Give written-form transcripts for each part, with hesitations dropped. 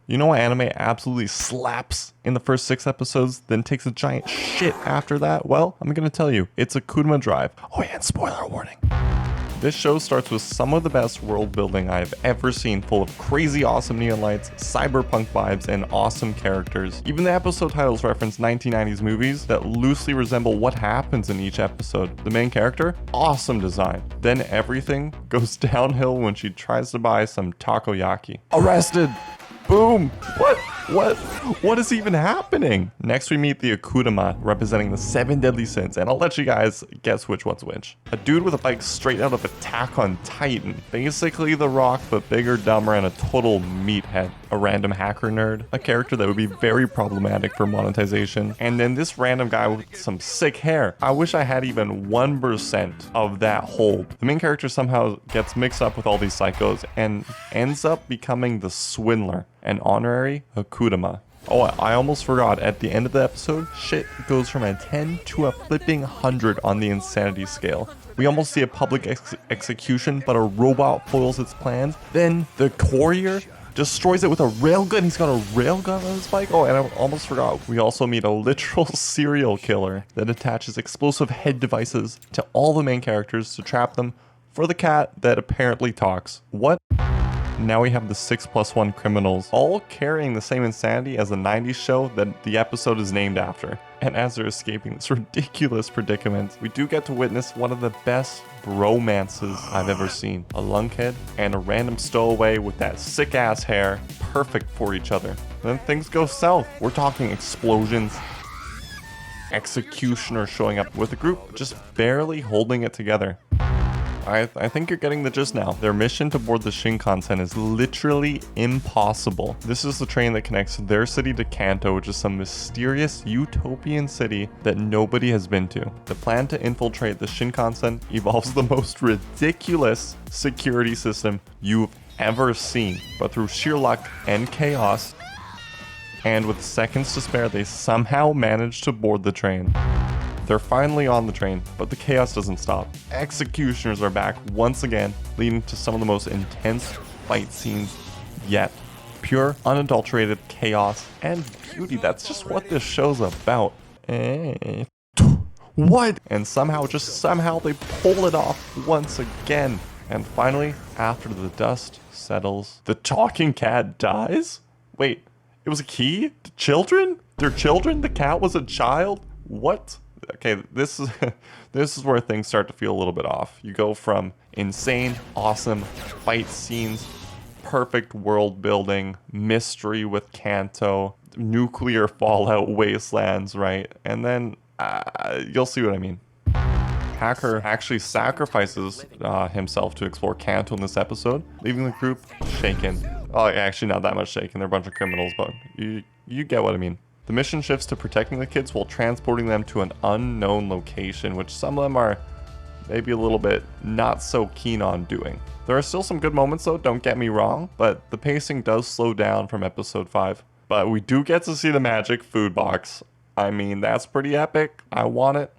You know what anime absolutely slaps in the first 6 episodes, then takes a giant shit after that? Well, I'm gonna tell you, it's Akudama Drive. Oh yeah, and spoiler warning. This show starts with some of the best world building I've ever seen, full of crazy awesome neon lights, cyberpunk vibes, and awesome characters. Even the episode titles reference 1990s movies that loosely resemble what happens in each episode. The main character, awesome design. Then everything goes downhill when she tries to buy some takoyaki. Arrested! Boom! What is even happening? Next we meet the Akudama, representing the 7 deadly sins, and I'll let you guys guess which one's which. A dude with a bike straight out of Attack on Titan. Basically The Rock, but bigger, dumber, and a total meathead. A random hacker nerd. A character that would be very problematic for monetization. And then this random guy with some sick hair. I wish I had even 1% of that hold. The main character somehow gets mixed up with all these psychos and ends up becoming the Swindler, an honorary Akudama. Oh, I almost forgot, at the end of the episode, shit goes from a 10 to a flipping 100 on the insanity scale. We almost see a public execution, but a robot foils its plans. Then the courier destroys it with a railgun. He's got a railgun on his bike. Oh, and I almost forgot, we also meet a literal serial killer that attaches explosive head devices to all the main characters to trap them for the cat that apparently talks. What? Now we have the 6+1 criminals, all carrying the same insanity as the 90s show that the episode is named after. And as they're escaping this ridiculous predicament, we do get to witness one of the best bromances I've ever seen. A lunkhead and a random stowaway with that sick ass hair, perfect for each other. Then things go south. We're talking explosions, executioner showing up with a group just barely holding it together. I think you're getting the gist now. Their mission to board the Shinkansen is literally impossible. This is the train that connects their city to Kanto, which is some mysterious utopian city that nobody has been to. The plan to infiltrate the Shinkansen involves the most ridiculous security system you've ever seen. But through sheer luck and chaos, and with seconds to spare, they somehow manage to board the train. They're finally on the train, but the chaos doesn't stop. Executioners are back once again, leading to some of the most intense fight scenes yet. Pure, unadulterated chaos and beauty. That's just what this show's about. What? And somehow they pull it off once again. And finally, after the dust settles, the talking cat dies? Wait, it was a key? The children? They're children? The cat was a child? What? Okay, this is where things start to feel a little bit off. You go from insane, awesome fight scenes, perfect world building, mystery with Kanto, nuclear fallout wastelands, right? And then you'll see what I mean. Hacker actually sacrifices himself to explore Kanto in this episode, leaving the group shaken. Oh, actually not that much shaken. They're a bunch of criminals, but you get what I mean. The mission shifts to protecting the kids while transporting them to an unknown location, which some of them are maybe a little bit not so keen on doing. There are still some good moments though, don't get me wrong, but the pacing does slow down from episode 5. But we do get to see the magic food box. I mean, that's pretty epic. I want it.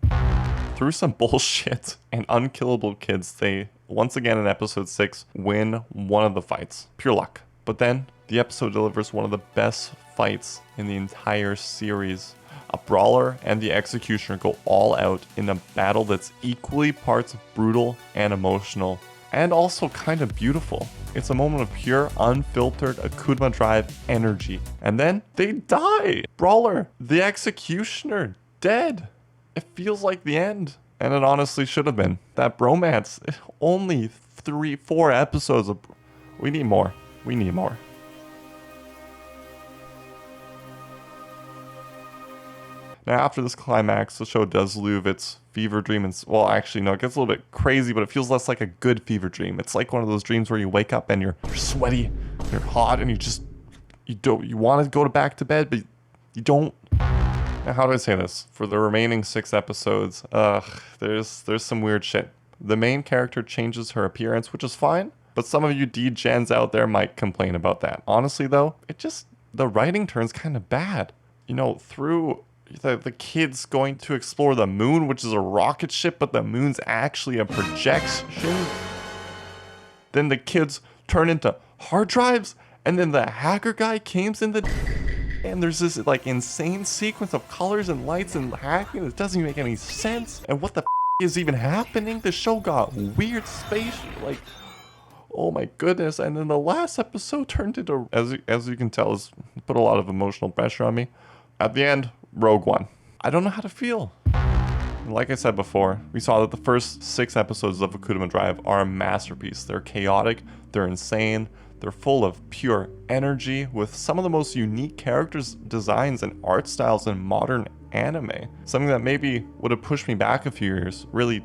Through some bullshit and unkillable kids, they, once again in episode 6, win one of the fights. Pure luck. But then, the episode delivers one of the best fights in the entire series. A brawler and the executioner go all out in a battle that's equally parts brutal and emotional, and also kind of beautiful. It's a moment of pure, unfiltered Akudama Drive energy. And then they die! Brawler, the executioner, dead. It feels like the end. And it honestly should have been. That bromance, only 3-4 episodes of... We need more. We need more. Now, after this climax, the show does lose its fever dream. And, well, actually, no, it gets a little bit crazy, but it feels less like a good fever dream. It's like one of those dreams where you wake up and you're sweaty, you're hot, and you want to go back to bed, but you don't. Now, how do I say this? For the remaining 6 episodes, there's some weird shit. The main character changes her appearance, which is fine, but some of you D-gens out there might complain about that. Honestly, though, the writing turns kind of bad. You know, through the kids going to explore the moon, which is a rocket ship, but the moon's actually a projection. Then the kids turn into hard drives, And then the hacker guy comes in the and there's this like insane sequence of colors and lights and hacking that doesn't even make any sense. And what the is even happening? The show got weird space, like, oh my goodness. And then the last episode turned into, as you can tell, has put a lot of emotional pressure on me. At the end, Rogue One. I don't know how to feel. Like I said before, we saw that the first 6 episodes of Akudama Drive are a masterpiece. They're chaotic, they're insane, they're full of pure energy with some of the most unique characters, designs, and art styles in modern anime. Something that maybe would have pushed me back a few years really,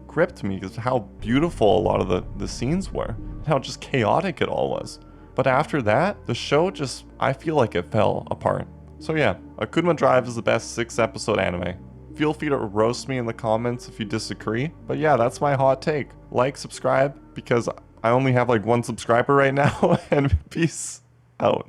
gripped me because of how beautiful a lot of the scenes were, and how just chaotic it all was. But after that, the show just, I feel like it fell apart. So yeah, Akudama Drive is the best 6-episode anime. Feel free to roast me in the comments if you disagree. But yeah, that's my hot take. Like, subscribe, because I only have like 1 subscriber right now, and peace out.